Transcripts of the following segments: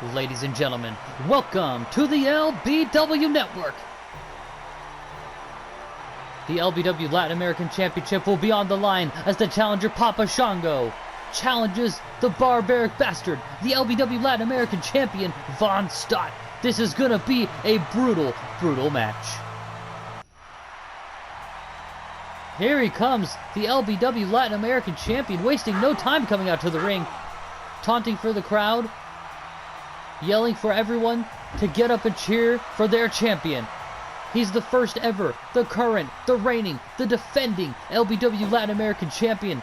Ladies and gentlemen, welcome to the LBW Network. The LBW Latin American Championship will be on the line as the challenger Papa Shango challenges the barbaric bastard, the LBW Latin American champion Vonstadt. This is gonna be a brutal, brutal match. Here he comes, the LBW Latin American champion, wasting no time coming out to the ring, taunting for the crowd, yelling for everyone to get up and cheer for their champion. He's the first ever, the current, the reigning, the defending LBW Latin American champion.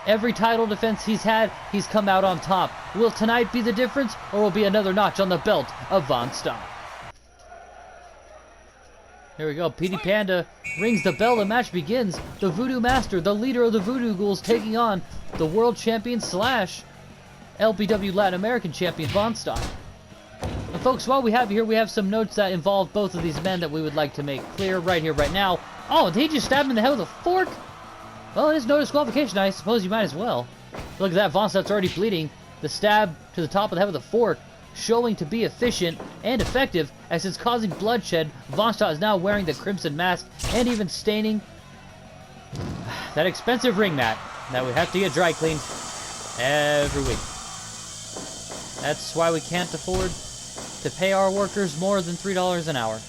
Every title defense he's had, he's come out on top. Will tonight be the difference, or will be another notch on the belt of Vonstadt? Here we go, Petey Panda rings the bell, the match begins. The Voodoo Master, the leader of the Voodoo Ghouls, taking on the world champion slash LBW Latin American champion Vonstadt. And folks, while we have you here, we have some notes that involve both of these men that we would like to make clear right here, right now. Oh, did he just stab him in the head with a fork? Well, it is no disqualification, I suppose you might as well. Look at that, Vonstadt's already bleeding. The stab to the top of the head with a fork, showing to be efficient and effective, as it's causing bloodshed. Vonstadt is now wearing the crimson mask and even staining that expensive ring mat that we have to get dry cleaned every week. That's why we can't afford to pay our workers more than $3 an hour.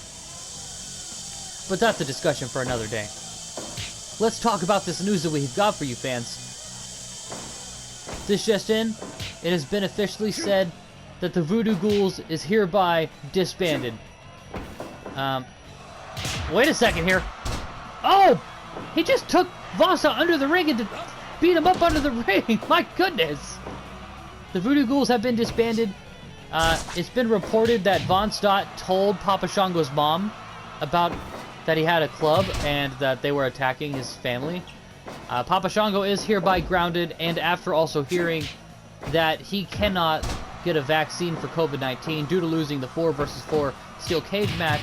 But that's a discussion for another day. Let's talk about this news that we've got for you fans. This just in, it has been officially said that the Voodoo Ghouls is hereby disbanded. Wait a second here. Oh! He just took Vonstadt under the ring and beat him up under the ring. My goodness! The Voodoo Ghouls have been disbanded. It's been reported that Vonstadt told Papa Shango's mom about that he had a club and that they were attacking his family. Papa Shango is hereby grounded, and after also hearing that he cannot get a vaccine for COVID-19 due to losing the 4 versus 4 steel cage match,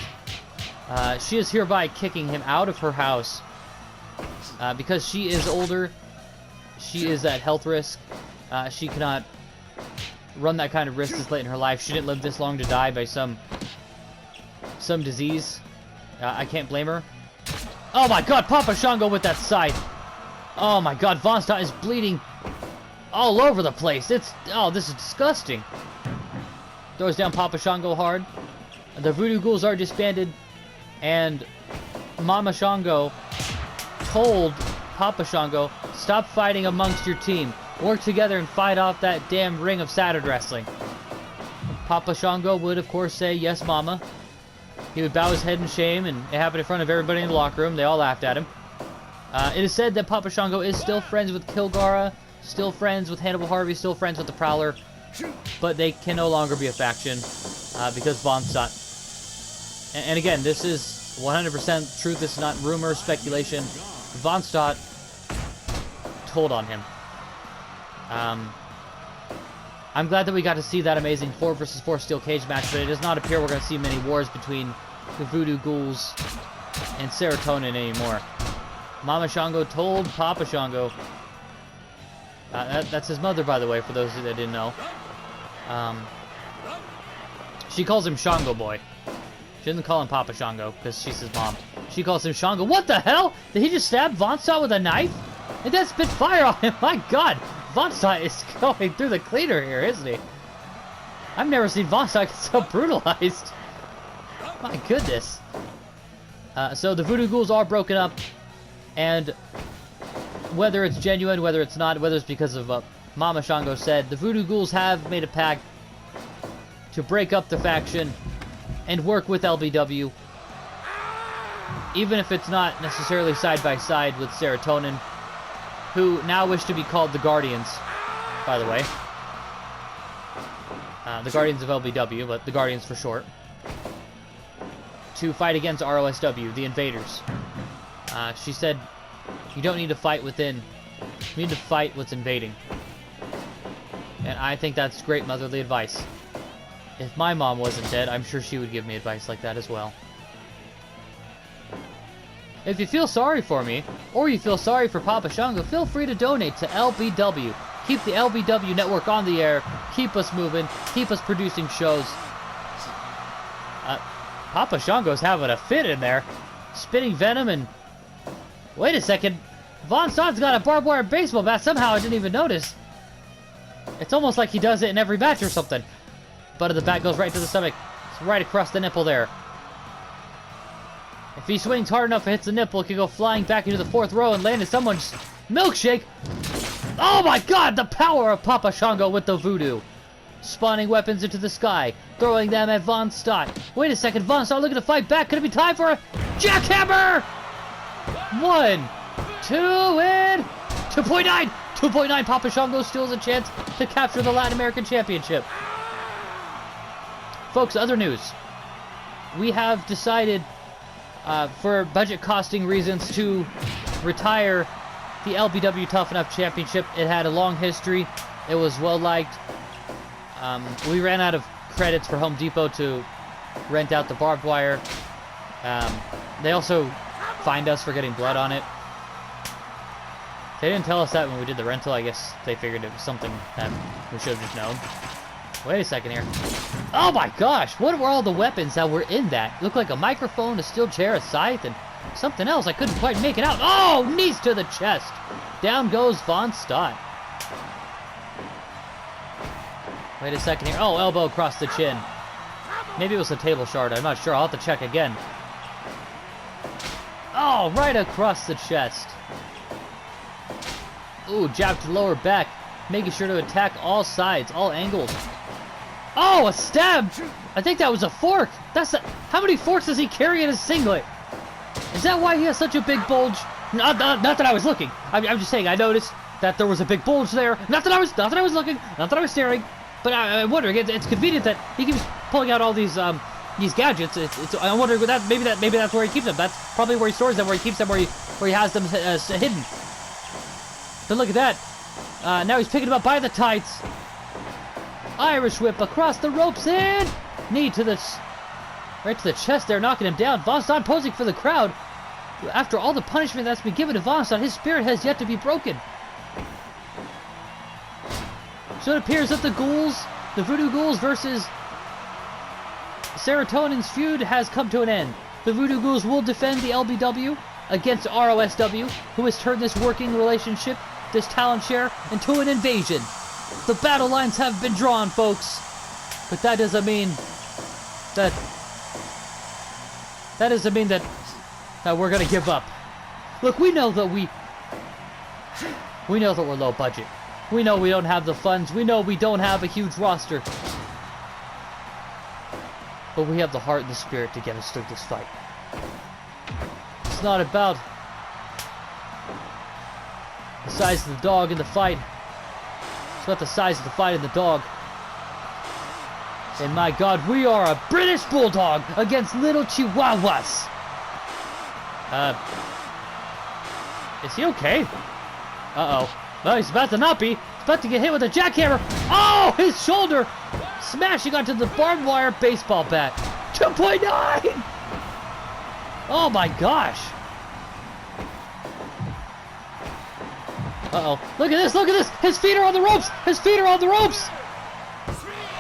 she is hereby kicking him out of her house because she is older. She is at health risk. She cannot run that kind of risk this late in her life. She didn't live this long to die by some disease. I can't blame her. Oh my god, Papa Shango with that scythe. Oh my god, Vonstadt is bleeding all over the place. Oh, this is disgusting. Throws down Papa Shango hard. The Voodoo Ghouls are disbanded, and Mama Shango told Papa Shango, stop fighting amongst your team. Work together and fight off that damn ring of Saturn wrestling. Papa Shango would, of course, say, yes, Mama. He would bow his head in shame, and it happened in front of everybody in the locker room. They all laughed at him. It is said that Papa Shango is still friends with Kilgara, still friends with Hannibal Harvey, still friends with the Prowler, but they can no longer be a faction because Vonstadt. And again, this is 100% truth. This is not rumor, speculation. Vonstadt told on him. I'm glad that we got to see that amazing 4 versus 4 steel cage match, but it does not appear we're going to see many wars between the Voodoo Ghouls and Serotonin anymore. Mama Shango told Papa Shango. That's his mother, by the way, for those that didn't know. She calls him Shango Boy. She doesn't call him Papa Shango, because she's his mom. She calls him Shango. What the hell? Did he just stab Vonstadt with a knife? And that spit fire on him. My god. Vonstadt is going through the cleaner here, isn't he? I've never seen Vonstadt get so brutalized. My goodness. So the Voodoo Ghouls are broken up. And whether it's genuine, whether it's not, whether it's because of what Mama Shango said, the Voodoo Ghouls have made a pact to break up the faction and work with LBW. Even if it's not necessarily side by side with Serotonin, who now wish to be called the Guardians, by the way. The Guardians of LBW, but the Guardians for short. To fight against ROSW, the Invaders. She said, you don't need to fight within, you need to fight what's invading. And I think that's great motherly advice. If my mom wasn't dead, I'm sure she would give me advice like that as well. If you feel sorry for me, or you feel sorry for Papa Shango, feel free to donate to LBW. Keep the LBW network on the air. keep us moving, keep us producing shows. Papa Shango's having a fit in there. Spitting venom and... Wait a second. Vonstadt's got a barbed wire baseball bat. Somehow I didn't even notice. It's almost like he does it in every match or something. Butt of the bat goes right to the stomach. It's right across the nipple there. If he swings hard enough and hits the nipple, it can go flying back into the 4th row and land in someone's milkshake. Oh my god, the power of Papa Shango with the voodoo. Spawning weapons into the sky, throwing them at Vonstadt. Wait a second, Vonstadt looking to fight back. Could it be time for a jackhammer? 1, 2, and 2.9. 2.9. Papa Shango still has a chance to capture the Latin American Championship. Folks, other news. We have decided, for budget costing reasons, to retire the LBW Tough Enough Championship. It had a long history. It was well liked. We ran out of credits for Home Depot to rent out the barbed wire. They also fined us for getting blood on it. They didn't tell us that when we did the rental. I guess they figured it was something that we should have just known. Wait a second here. Oh my gosh! What were all the weapons that were in that? Looked like a microphone, a steel chair, a scythe, and something else. I couldn't quite make it out. Oh! Knees to the chest. Down goes Vonstadt. Wait a second here. Oh, elbow across the chin. Maybe it was a table shard. I'm not sure. I'll have to check again. Oh, right across the chest. Ooh, jab to the lower back. Making sure to attack all sides, all angles. Oh, a stab! I think that was a fork. How many forks does he carry in his singlet? Is that why he has such a big bulge? Not that I was looking. I'm just saying. I noticed that there was a big bulge there. Not that I was looking. Not that I was staring. But I'm wondering. It's convenient that he keeps pulling out all these gadgets. I'm wondering maybe that's where he keeps them. That's probably where he stores them. Where he keeps them. Where he has them hidden. But look at that. Now he's picking them up by the tights. Irish whip across the ropes and knee to the right to the chest there, knocking him down. Vonstadt posing for the crowd. After all the punishment that's been given to Vonstadt, his spirit has yet to be broken. So it appears that the Voodoo Ghouls versus Serotonin's feud has come to an end. The Voodoo Ghouls will defend the LBW against ROSW, who has turned this working relationship, this talent share, into an invasion. The battle lines have been drawn, folks. But that doesn't mean that we're gonna give up. Look, we know that we're low budget. We know we don't have the funds. We know we don't have a huge roster. But we have the heart and the spirit to get us through this fight. It's not about the size of the dog in the fight. It's about the size of the fight in the dog. And my God, we are a British Bulldog against little Chihuahuas. Is he okay? Uh-oh. Well, he's about to not be. He's about to get hit with a jackhammer. Oh, his shoulder smashing onto the barbed wire baseball bat. 2.9! Oh my gosh. Uh-oh. Look at this, look at this. His feet are on the ropes. His feet are on the ropes.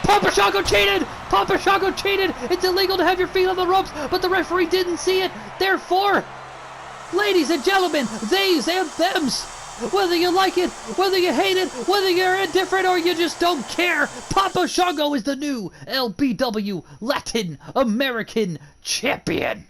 Papa Shango cheated. Papa Shango cheated. It's illegal to have your feet on the ropes, but the referee didn't see it. Therefore, ladies and gentlemen, theys and thems, whether you like it, whether you hate it, whether you're indifferent or you just don't care, Papa Shango is the new LBW Latin American Champion.